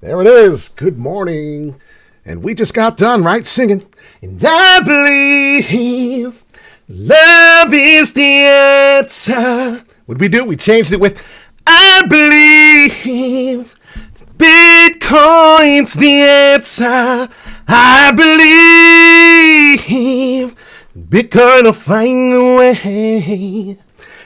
There it is. Good morning. And we just got done, right, singing. And I believe love is the answer. What did we do? We changed it with I believe Bitcoin's the answer. I believe Bitcoin will find a way.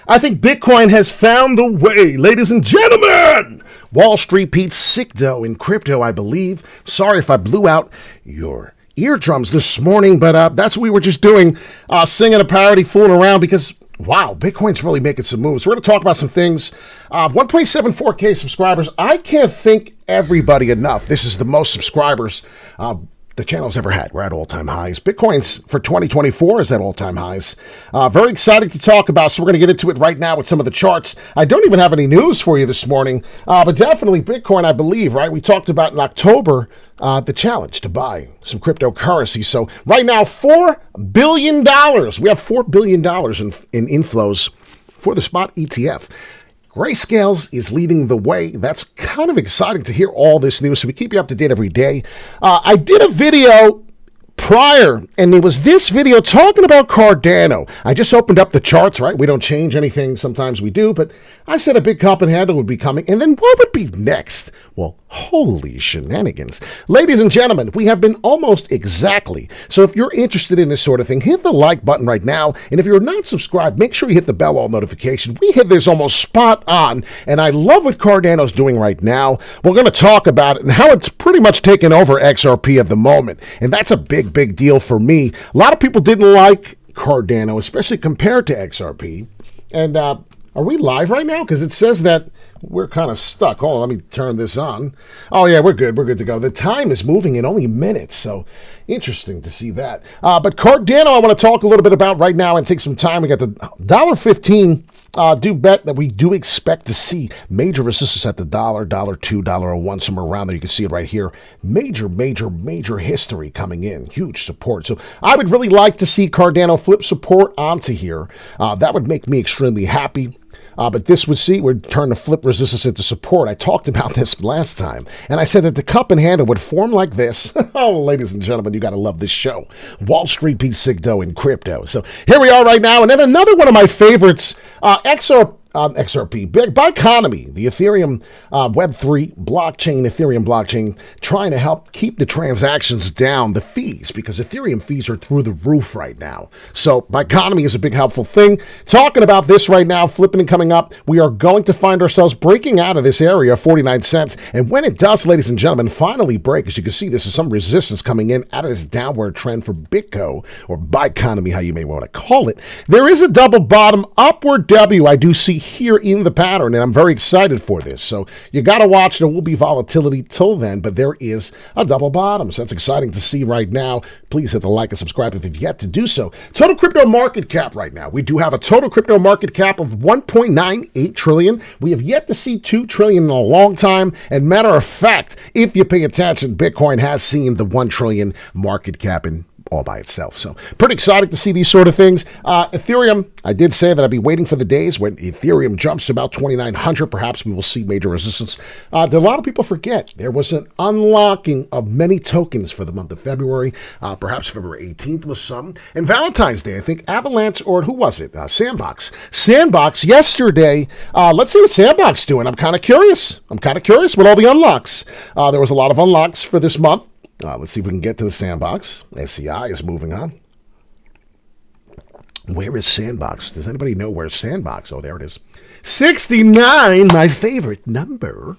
I think Bitcoin has found the way, ladies and gentlemen. Wall Street Pete's sick dough in crypto, I believe. Sorry if I blew out your eardrums this morning, but that's what we were just doing, singing a parody, fooling around, because, wow, Bitcoin's really making some moves. We're going to talk about some things. 1.74K subscribers. I can't thank everybody enough. This is the most subscribers the channel's ever had. We're at all-time highs. Bitcoin's for 2024 is at all-time highs. Very exciting to talk about, so we're going to get into it right now with some of the charts. I don't even have any news for you this morning, but definitely Bitcoin, I believe, right? We talked about in October the challenge to buy some cryptocurrency. So right now, $4 billion. We have $4 billion in inflows for the spot ETF. Grayscales is leading the way. That's kind of exciting to hear all this news, so we keep you up to date every day. I did a video prior, and it was this video talking about Cardano. I just opened up the charts, right? We don't change anything. Sometimes we do, but I said a big company handle would be coming, and then what would be next? Well, holy shenanigans. Ladies and gentlemen, we have been almost exactly. So if you're interested in this sort of thing, hit the like button right now. And if you're not subscribed, make sure you hit the bell all notification. We hit this almost spot on. And I love what Cardano's doing right now. We're going to talk about it and how it's pretty much taken over XRP at the moment. And that's a big deal for me. A lot of people didn't like Cardano, especially compared to XRP. And are we live right now? Because it says that we're kind of stuck. Hold on, let me turn this on. Oh, yeah, we're good. We're good to go. The time is moving in only minutes, so interesting to see that. But Cardano, I want to talk a little bit about right now and take some time. We got the $1.15 do bet that we do expect to see major resistance at the $1, $2, $1, somewhere around there. You can see it right here. Major history coming in. Huge support. So I would really like to see Cardano flip support onto here. That would make me extremely happy. But this would see, we'd turn the flip resistance into support. I talked about this last time, and I said that the cup and handle would form like this. Oh, ladies and gentlemen, you got to love this show. Wall Street Pete's sick dough in crypto. So here we are right now, and then another one of my favorites, XRP, Biconomy, the Ethereum Web3 Ethereum blockchain, trying to help keep the transactions down, the fees, because Ethereum fees are through the roof right now. So Biconomy is a big helpful thing. Talking about this right now, flipping and coming up, we are going to find ourselves breaking out of this area, 49 cents. And when it does, ladies and gentlemen, finally break, as you can see, this is some resistance coming in out of this downward trend for Bitco, or Biconomy, how you may want to call it. There is a double bottom upward W I do see here in the pattern, and I'm very excited for this. So you got to watch. There will be volatility till then, but there is a double bottom. So that's exciting to see right now. Please hit the like and subscribe if you've yet to do so. Total crypto market cap right now. We do have a total crypto market cap of 1.98 trillion. We have yet to see 2 trillion in a long time. And matter of fact, if you pay attention, Bitcoin has seen the 1 trillion market cap in all by itself. So pretty excited to see these sort of things. Ethereum, I did say that I'd be waiting for the days when Ethereum jumps to about 2,900. Perhaps we will see major resistance. A lot of people forget there was an unlocking of many tokens for the month of February. Perhaps February 18th was some. And Valentine's Day, I think Avalanche, or who was it? Sandbox. Sandbox yesterday. Let's see what Sandbox doing. I'm kind of curious. with all the unlocks. There was a lot of unlocks for this month. Let's see if we can get to the Sandbox. SCI is moving on. Where is Sandbox? Does anybody know where's Sandbox? Oh, there it is. 69, my favorite number.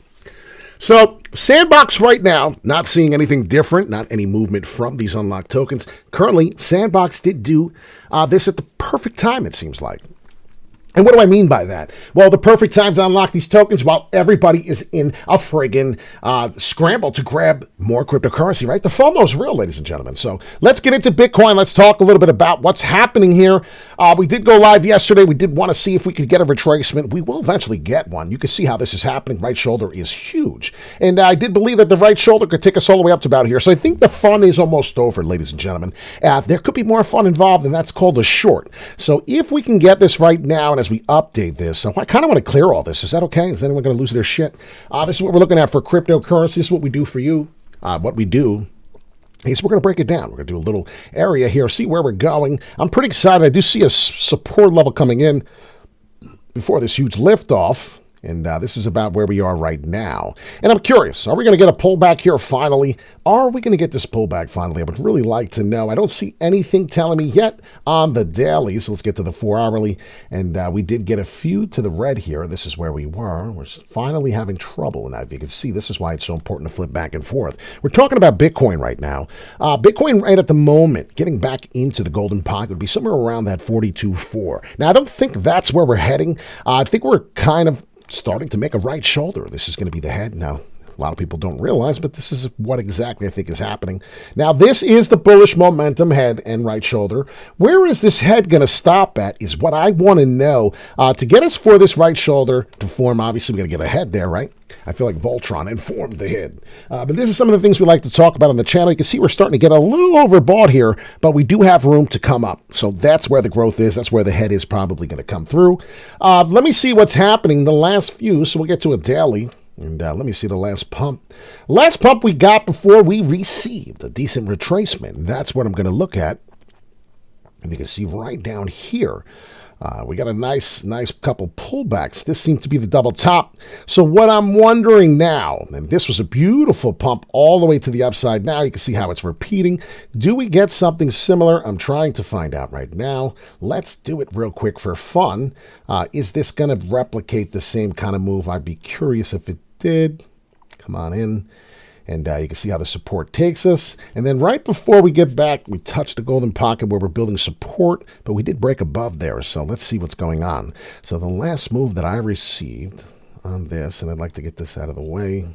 So Sandbox right now, not seeing anything different, not any movement from these unlocked tokens. Currently, Sandbox did do this at the perfect time, it seems like. And what do I mean by that? Well, the perfect time to unlock these tokens while everybody is in a friggin' scramble to grab more cryptocurrency, right? The FOMO is real, ladies and gentlemen. So let's get into Bitcoin. Let's talk a little bit about what's happening here. We did go live yesterday. We did want to see if we could get a retracement. We will eventually get one. You can see how this is happening. Right shoulder is huge. And I did believe that the right shoulder could take us all the way up to about here. So I think the fun is almost over, ladies and gentlemen. There could be more fun involved, and that's called a short. So if we can get this right now, and as as we update this. So I kind of want to clear all this. Is that okay? Is anyone going to lose their shit? This is what we're looking at for cryptocurrency. This is what we do for you. What we do is we're going to break it down. We're going to do a little area here, see where we're going. I'm pretty excited. I do see a support level coming in before this huge liftoff. And this is about where we are right now. And I'm curious, are we going to get a pullback here finally? Are we going to get this pullback finally? I would really like to know. I don't see anything telling me yet on the daily. So let's get to the 4-hourly. And we did get a few to the red here. This is where we were. We're finally having trouble. And as you can see, this is why it's so important to flip back and forth. We're talking about Bitcoin right now. Bitcoin right at the moment, getting back into the golden pocket would be somewhere around that 42.4. Now, I don't think that's where we're heading. I think we're kind of starting to make a right shoulder. This is going to be the head. Now, a lot of people don't realize, but this is what exactly I think is happening. Now, this is the bullish momentum head and right shoulder. Where is this head going to stop at is what I want to know. To get us for this right shoulder to form, obviously, we're going to get a head there, right? I feel like Voltron informed the head. But this is some of the things we like to talk about on the channel. You can see we're starting to get a little overbought here, but we do have room to come up. So that's where the growth is. That's where the head is probably going to come through. Let me see what's happening the last few. So we'll get to a daily. And let me see the last pump. Last pump we got before we received a decent retracement. That's what I'm going to look at. And you can see right down here, we got a nice couple pullbacks. This seems to be the double top. So what I'm wondering now, and this was a beautiful pump all the way to the upside. Now you can see how it's repeating. Do we get something similar? I'm trying to find out right now. Let's do it real quick for fun. Is this going to replicate the same kind of move? I'd be curious if it did. Come on in. And you can see how the support takes us. And then right before we get back, we touched the golden pocket where we're building support, but we did break above there. So let's see what's going on. So the last move that I received on this, and I'd like to get this out of the way.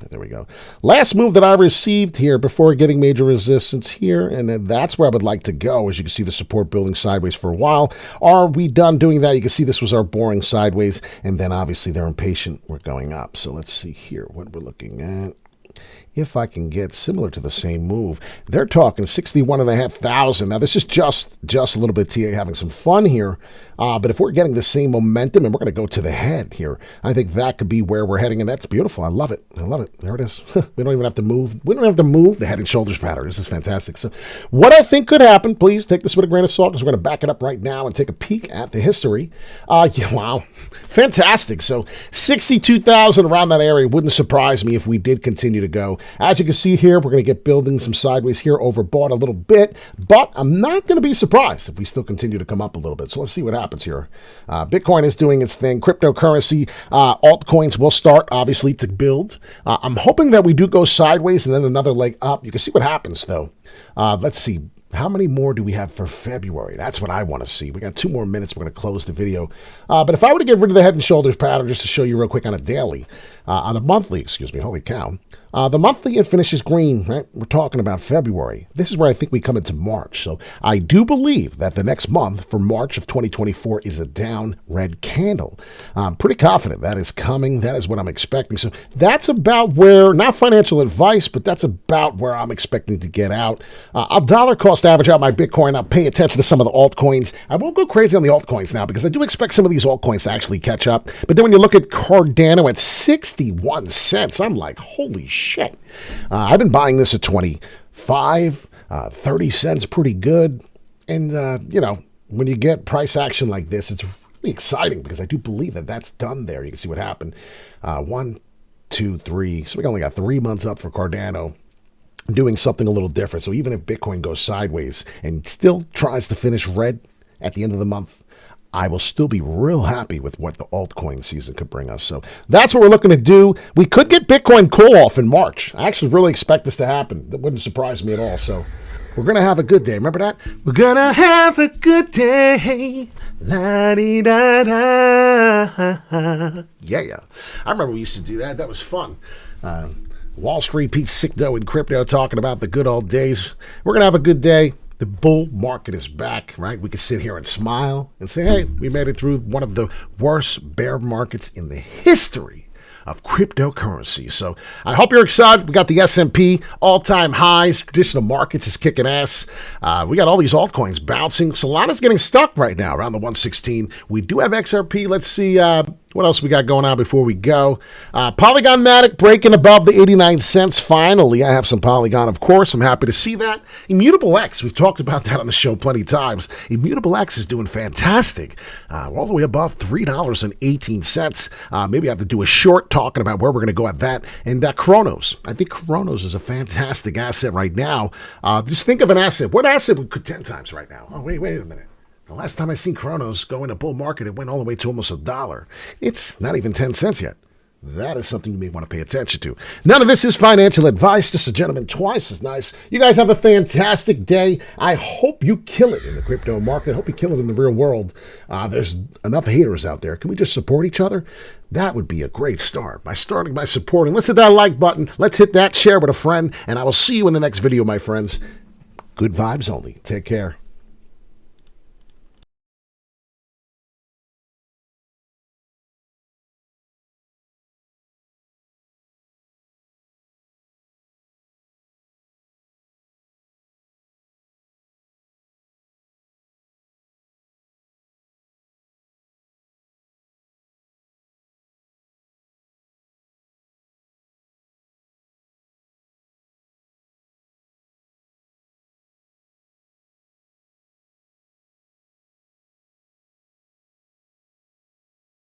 There we go. Last move that I received here before getting major resistance here, and then that's where I would like to go. As you can see, the support building sideways for a while. Are we done doing that? You can see this was our boring sideways, and then obviously they're impatient. We're going up. So let's see here what we're looking at. If I can get similar to the same move, they're talking 61,500. Now, this is just a little bit TA having some fun here. But if we're getting the same momentum and we're going to go to the head here, I think that could be where we're heading. And that's beautiful. I love it. I love it. There it is. We don't even have to move. We don't have to move the head and shoulders pattern. This is fantastic. So what I think could happen, please take this with a grain of salt because we're going to back it up right now and take a peek at the history. Yeah, wow. Fantastic. So 62,000 around that area. Wouldn't surprise me if we did continue to go. As you can see here, we're going to get building some sideways here, overbought a little bit, but I'm not going to be surprised if we still continue to come up a little bit. So let's see what happens here. Bitcoin is doing its thing. Cryptocurrency, altcoins will start, obviously, to build. I'm hoping that we do go sideways and then another leg up. You can see what happens, though. Let's see. How many more do we have for February? That's what I want to see. We got 2 more minutes. We're going to close the video. But if I were to get rid of the head and shoulders pattern, just to show you real quick on a daily, on a monthly, excuse me, holy cow. The monthly, it finishes green, right? We're talking about February. This is where I think we come into March. So I do believe that the next month for March of 2024 is a down red candle. I'm pretty confident that is coming. That is what I'm expecting. So that's about where, not financial advice, but that's about where I'm expecting to get out. I'll dollar cost average out my Bitcoin. I'll pay attention to some of the altcoins. I won't go crazy on the altcoins now because I do expect some of these altcoins to actually catch up. But then when you look at Cardano at 61 cents, I'm like, holy shit. I've been buying this at 25, 30 cents, pretty good. And, you know, when you get price action like this, it's really exciting because I do believe that that's done there. You can see what happened. 1, 2, 3. So we only got 3 months up for Cardano doing something a little different. So even if Bitcoin goes sideways and still tries to finish red at the end of the month, I will still be real happy with what the altcoin season could bring us. So that's what we're looking to do. We could get Bitcoin cool off in March. I actually really expect this to happen. That wouldn't surprise me at all. So we're going to have a good day. Remember that? We're going to have a good day. La-di-da-da. Yeah. I remember we used to do that. That was fun. Wall Street, Pete Sickdo and Crypto talking about the good old days. We're going to have a good day. The bull market is back, right? We can sit here and smile and say, hey, we made it through one of the worst bear markets in the history of cryptocurrency. So I hope you're excited. We got the S&P all-time highs. Traditional markets is kicking ass. We got all these altcoins bouncing. Solana's getting stuck right now around the 116. We do have XRP. Let's see what else we got going on before we go. Polygon Matic breaking above the 89 cents. Finally, I have some Polygon, of course. I'm happy to see that. Immutable X, we've talked about that on the show plenty of times. Immutable X is doing fantastic. We're all the way above $3.18. Maybe I have to do a short talking about where we're going to go at that. And Chronos. I think Chronos is a fantastic asset right now. Just think of an asset. What asset would could 10 times right now? Oh, wait a minute. The last time I seen Chronos go in a bull market, it went all the way to almost $1. It's not even 10 cents yet. That is something you may want to pay attention to. None of this is financial advice. Just a gentleman twice as nice. You guys have a fantastic day. I hope you kill it in the crypto market. I hope you kill it in the real world. There's enough haters out there. Can we just support each other? That would be a great start. By starting by supporting. Let's hit that like button. Let's hit that share with a friend. And I will see you in the next video, my friends. Good vibes only. Take care.